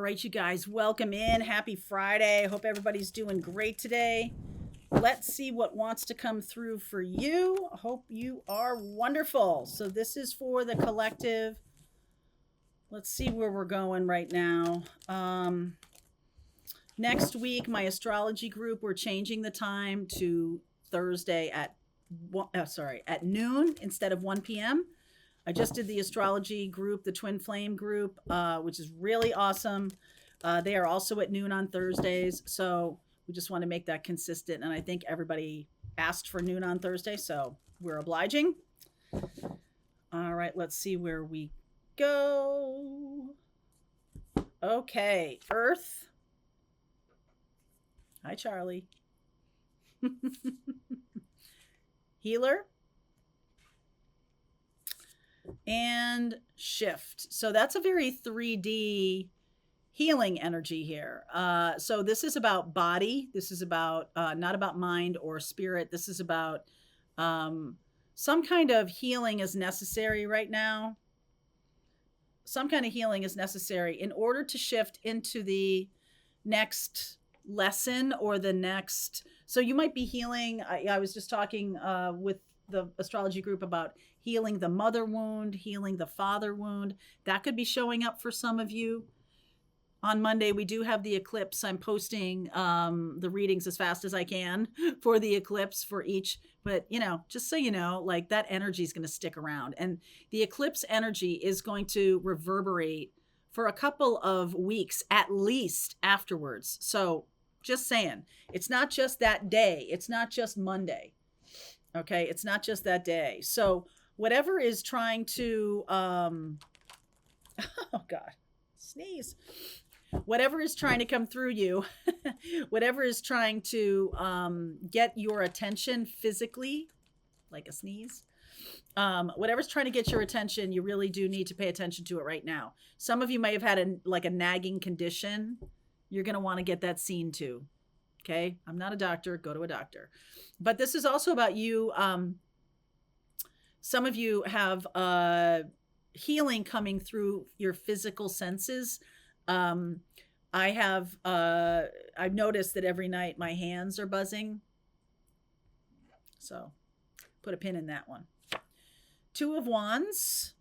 right, you guys, welcome in. Happy Friday. Hope everybody's doing great today. Let's see what wants to come through for you. Hope you are wonderful. So, this is for the collective. Let's see where we're going right now. Next week, my astrology group, we're changing the time to Thursday at noon instead of 1 p.m. I just did the astrology group, the Twin Flame group, which is really awesome. They are also at noon on Thursdays. So we just want to make that consistent. And I think everybody asked for noon on Thursday. So we're obliging. All right, let's see where we go. Okay, Earth. Hi, Charlie. Healer. And shift. So that's a very 3D healing energy here. So this is about body. This is about not about mind or spirit. This is about some kind of healing is necessary right now. Some kind of healing is necessary in order to shift into the next lesson or the next. So you might be healing. I was just talking with the astrology group about healing the mother wound, healing the father wound. That could be showing up for some of you. On Monday, we do have the eclipse. I'm posting the readings as fast as I can for the eclipse for each. But, just so you know, like that energy is going to stick around. And the eclipse energy is going to reverberate for a couple of weeks at least afterwards. So just saying, it's not just that day. It's not just Monday. Okay, it's not just that day. So whatever is trying to, oh God, sneeze. Whatever is trying to come through you, whatever is trying to get your attention physically, like a sneeze, whatever's trying to get your attention, you really do need to pay attention to it right now. Some of you may have had a nagging condition. You're going to want to get that seen to. Okay, I'm not a doctor. Go to a doctor. But this is also about you. Some of you have healing coming through your physical senses. I've noticed that every night my hands are buzzing. So put a pin in that one. Two of Wands,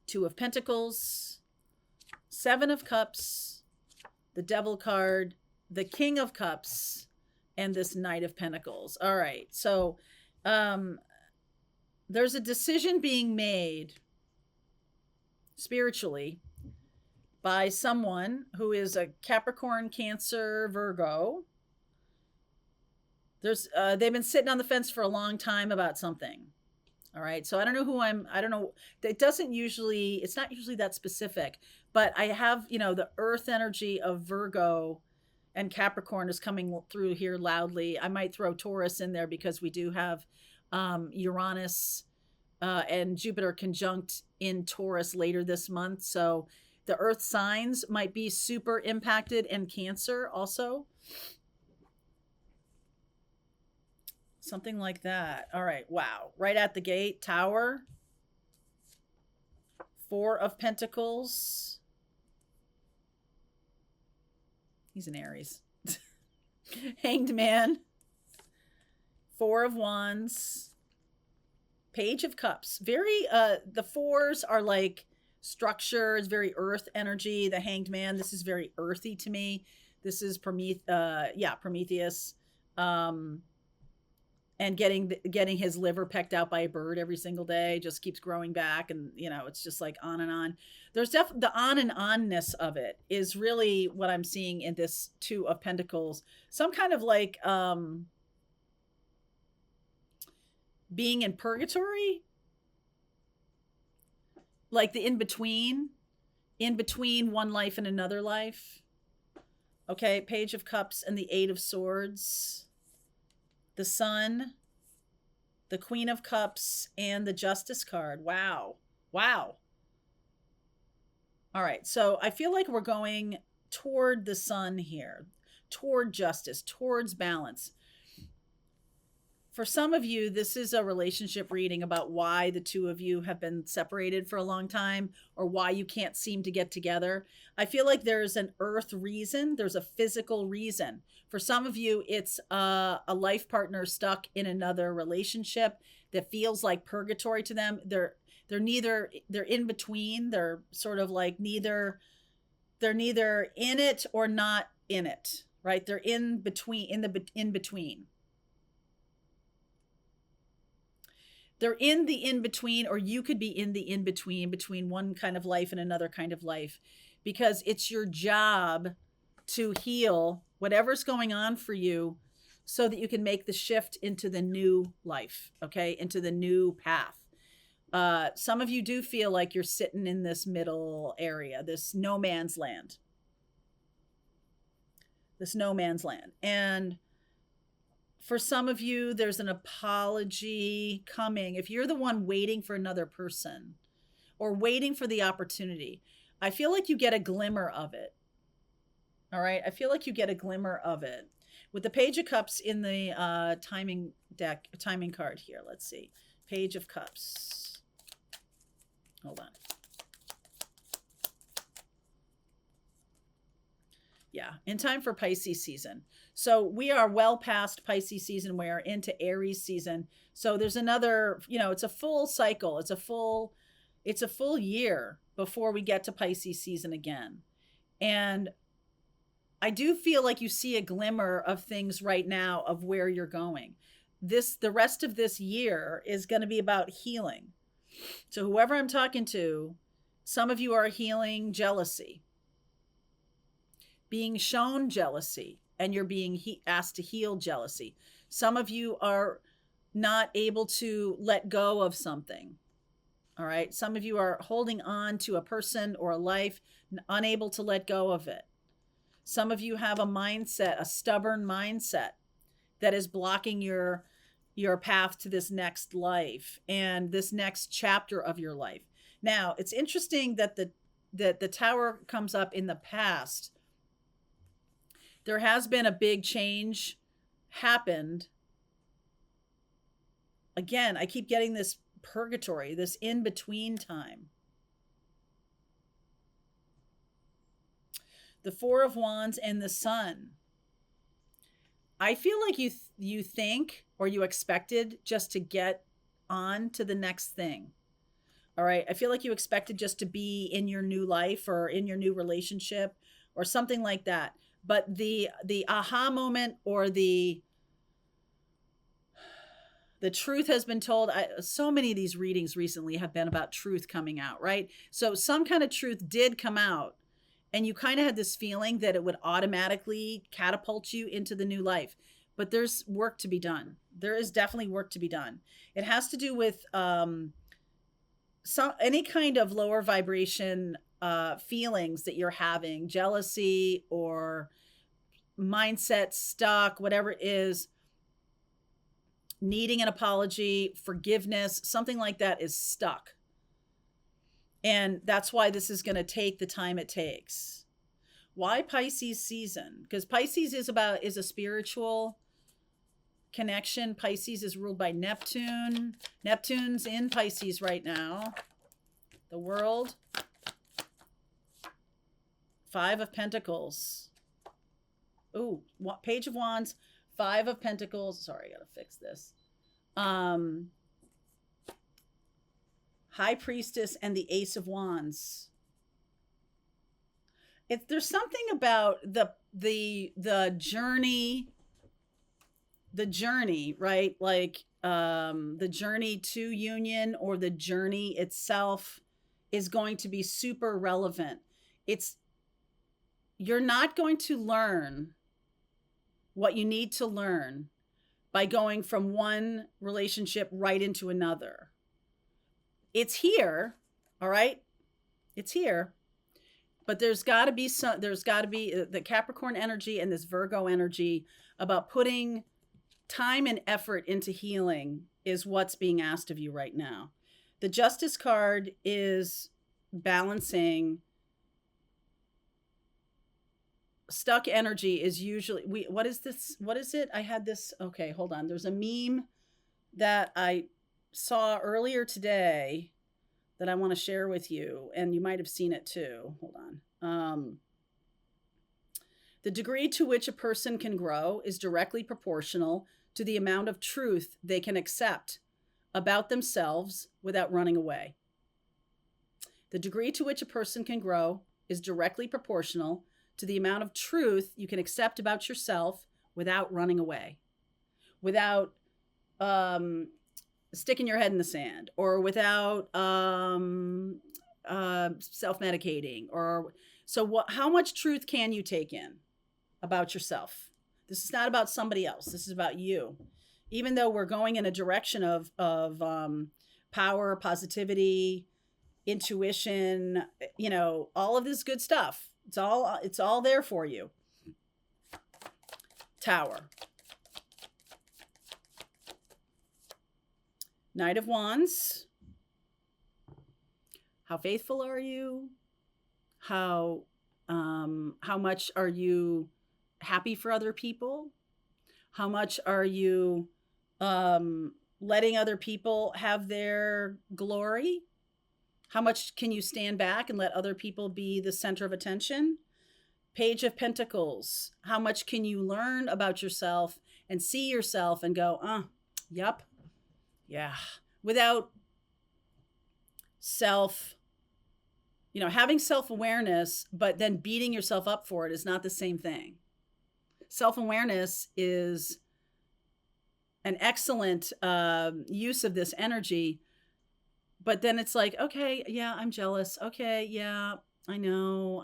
Two of Pentacles, Seven of Cups, the Devil card, the King of Cups, and this Knight of Pentacles. All right. So there's a decision being made spiritually by someone who is a Capricorn, Cancer, Virgo. They've been sitting on the fence for a long time about something. All right. So I don't know I don't know. It's not usually that specific, but I have, the earth energy of Virgo and Capricorn is coming through here loudly. I might throw Taurus in there because we do have Uranus and Jupiter conjunct in Taurus later this month. So the earth signs might be super impacted, and Cancer also. Something like that. All right. Wow. Right at the gate, Tower. Four of Pentacles. He's an Aries. Hanged Man. Four of Wands. Page of Cups. Very, the fours are like structure. It's very earth energy. The Hanged Man, this is very earthy to me. This is Prometheus. And getting his liver pecked out by a bird every single day, just keeps growing back, and it's just like on and on. There's definitely the on and onness of it is really what I'm seeing in this Two of Pentacles. Some kind of like being in purgatory, like the in between one life and another life. Okay, Page of Cups and the Eight of Swords. The Sun, the Queen of Cups, and the Justice card. Wow. All right. So I feel like we're going toward the Sun here, toward justice, towards balance. For some of you, this is a relationship reading about why the two of you have been separated for a long time or why you can't seem to get together. I feel like there's an earth reason, there's a physical reason. For some of you, it's a life partner stuck in another relationship that feels like purgatory to them. They're in between. They're sort of like they're neither in it or not in it, right? They're in between, in between. They're in the in between, or you could be in the in between one kind of life and another kind of life, because it's your job to heal whatever's going on for you so that you can make the shift into the new life, okay, into the new path. Some of you do feel like you're sitting in this middle area, this no man's land, and for some of you, there's an apology coming. If you're the one waiting for another person or waiting for the opportunity, I feel like you get a glimmer of it. All right. I feel like you get a glimmer of it. With the Page of Cups in the timing card here. Let's see. Page of Cups. Hold on. Yeah, in time for Pisces season. So we are well past Pisces season. We're into Aries season. So there's another, it's a full cycle. It's a full year before we get to Pisces season again. And I do feel like you see a glimmer of things right now of where you're going. The rest of this year is going to be about healing. So whoever I'm talking to, some of you are healing jealousy, being shown jealousy, and you're being asked to heal jealousy. Some of you are not able to let go of something. All right. Some of you are holding on to a person or a life, unable to let go of it. Some of you have a mindset, a stubborn mindset that is blocking your path to this next life and this next chapter of your life. Now, it's interesting that the Tower comes up in the past. There has been a big change happened. Again, I keep getting this purgatory, this in-between time. The Four of Wands and the Sun. I feel like you think or you expected just to get on to the next thing. All right. I feel like you expected just to be in your new life or in your new relationship or something like that. But the aha moment or the truth has been told. So many of these readings recently have been about truth coming out, right? So some kind of truth did come out, and you kind of had this feeling that it would automatically catapult you into the new life. But there's work to be done. There is definitely work to be done. It has to do with any kind of lower vibration feelings that you're having, jealousy or mindset stuck, whatever it is, needing an apology, forgiveness, something like that is stuck. And that's why this is going to take the time it takes. Why Pisces season? Because Pisces is a spiritual connection. Pisces is ruled by Neptune. Neptune's in Pisces right now. The World. Five of Pentacles. Ooh, Page of Wands, Five of Pentacles. Sorry, I gotta fix this. High Priestess and the Ace of Wands. There's something about the journey, right? Like the journey to union or the journey itself is going to be super relevant. You're not going to learn what you need to learn by going from one relationship right into another. It's here, all right? It's here. But there's got to be the Capricorn energy and this Virgo energy about putting time and effort into healing is what's being asked of you right now. The Justice card is balancing. Stuck energy is usually what is this? What is it? I had this. Okay, hold on. There's a meme that I saw earlier today that I want to share with you, and you might have seen it too. Hold on. The degree to which a person can grow is directly proportional to the amount of truth they can accept about themselves without running away. The degree to which a person can grow is directly proportional to the amount of truth you can accept about yourself without running away, without sticking your head in the sand, or without self-medicating. Or so, how much truth can you take in about yourself? This is not about somebody else. This is about you. Even though we're going in a direction of power, positivity, intuition, all of this good stuff. It's all there for you. Tower. Knight of Wands. How faithful are you? How much are you happy for other people? How much are you letting other people have their glory? How much can you stand back and let other people be the center of attention? Page of Pentacles. How much can you learn about yourself and see yourself and go, yep, yeah, without having self-awareness, but then beating yourself up for it is not the same thing. Self-awareness is an excellent use of this energy, but then it's like, okay, yeah, I'm jealous. Okay, yeah, I know.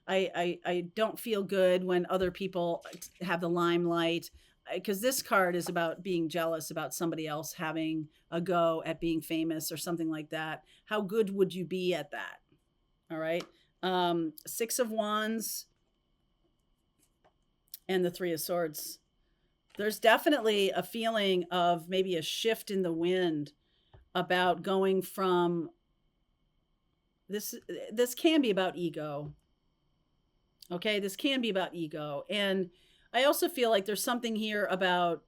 I don't feel good when other people have the limelight, because this card is about being jealous about somebody else having a go at being famous or something like that. How good would you be at that? All right. Six of Wands and the Three of Swords. There's definitely a feeling of maybe a shift in the wind about going from this can be about ego. Okay, this can be about ego. And I also feel like there's something here about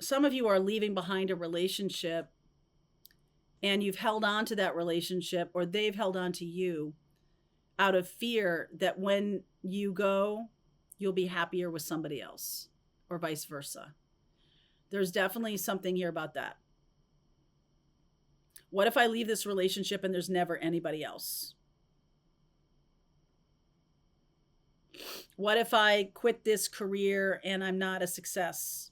some of you are leaving behind a relationship, and you've held on to that relationship, or they've held on to you out of fear that when you go, you'll be happier with somebody else, or vice versa. There's definitely something here about that. What if I leave this relationship and there's never anybody else? What if I quit this career and I'm not a success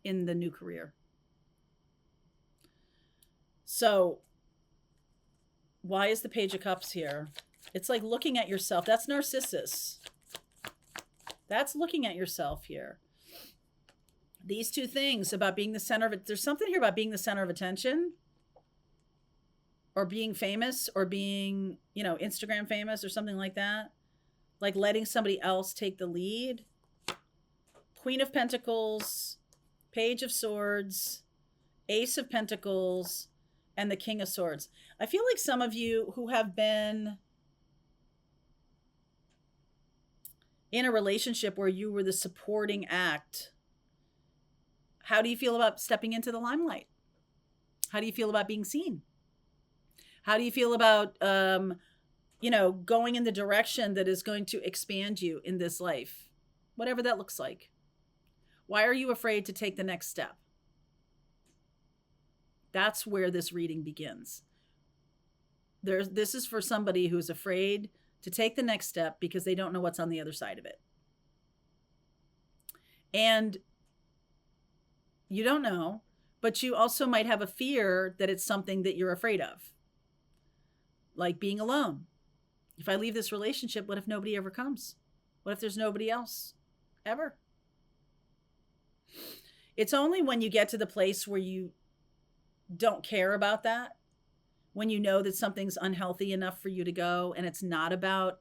in the new career? So why is the Page of Cups here? It's like looking at yourself. That's Narcissus. That's looking at yourself here. These two things about being the center of it. There's something here about being the center of attention, or being famous, or being, Instagram famous or something like that. Like letting somebody else take the lead. Queen of Pentacles, Page of Swords, Ace of Pentacles, and the King of Swords. I feel like some of you who have been in a relationship where you were the supporting act, how do you feel about stepping into the limelight? How do you feel about being seen? How do you feel about, going in the direction that is going to expand you in this life? Whatever that looks like. Why are you afraid to take the next step? That's where this reading begins. This is for somebody who's afraid to take the next step because they don't know what's on the other side of it. And you don't know, but you also might have a fear that it's something that you're afraid of. Like being alone. If I leave this relationship, what if nobody ever comes? What if there's nobody else ever? It's only when you get to the place where you don't care about that, when you know that something's unhealthy enough for you to go, and it's not about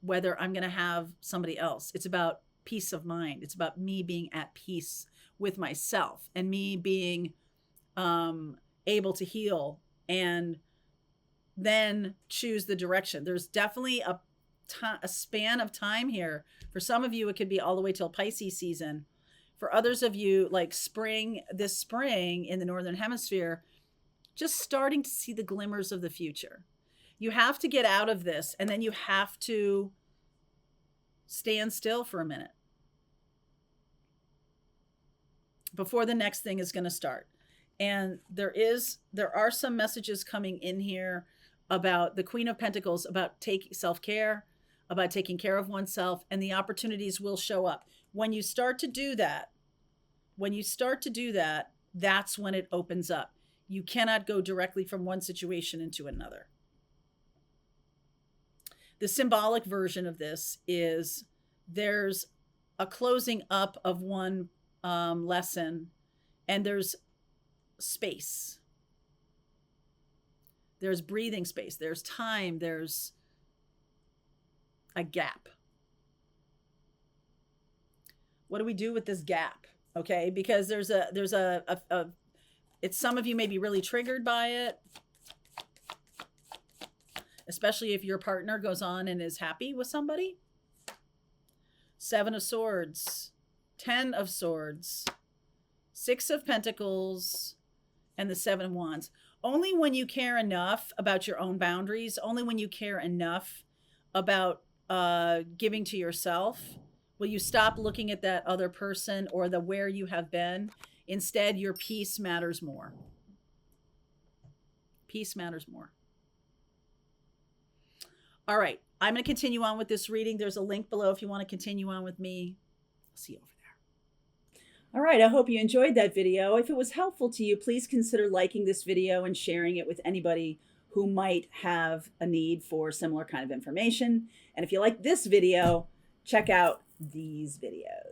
whether I'm going to have somebody else. It's about peace of mind. It's about me being at peace with myself, and me being able to heal and then choose the direction. There's definitely a span of time here. For some of you, it could be all the way till Pisces season. For others of you, like this spring in the Northern Hemisphere, just starting to see the glimmers of the future. You have to get out of this, and then you have to stand still for a minute before the next thing is going to start. And there are some messages coming in here about the Queen of Pentacles, about self-care, about taking care of oneself, and the opportunities will show up. When you start to do that, that's when it opens up. You cannot go directly from one situation into another. The symbolic version of this is there's a closing up of one lesson, and there's space. There's breathing space. There's time. There's a gap. What do we do with this gap? Okay, because there's it's, some of you may be really triggered by it, especially if your partner goes on and is happy with somebody. 7 of Swords, 10 of Swords, 6 of Pentacles, and the 7 of Wands. Only when you care enough about your own boundaries, only when you care enough about giving to yourself, will you stop looking at that other person or the where you have been. Instead, your peace matters more. Peace matters more. All right, I'm going to continue on with this reading. There's a link below if you want to continue on with me. I'll see you over there. All right, I hope you enjoyed that video. If it was helpful to you, please consider liking this video and sharing it with anybody who might have a need for similar kind of information. And if you like this video, check out these videos.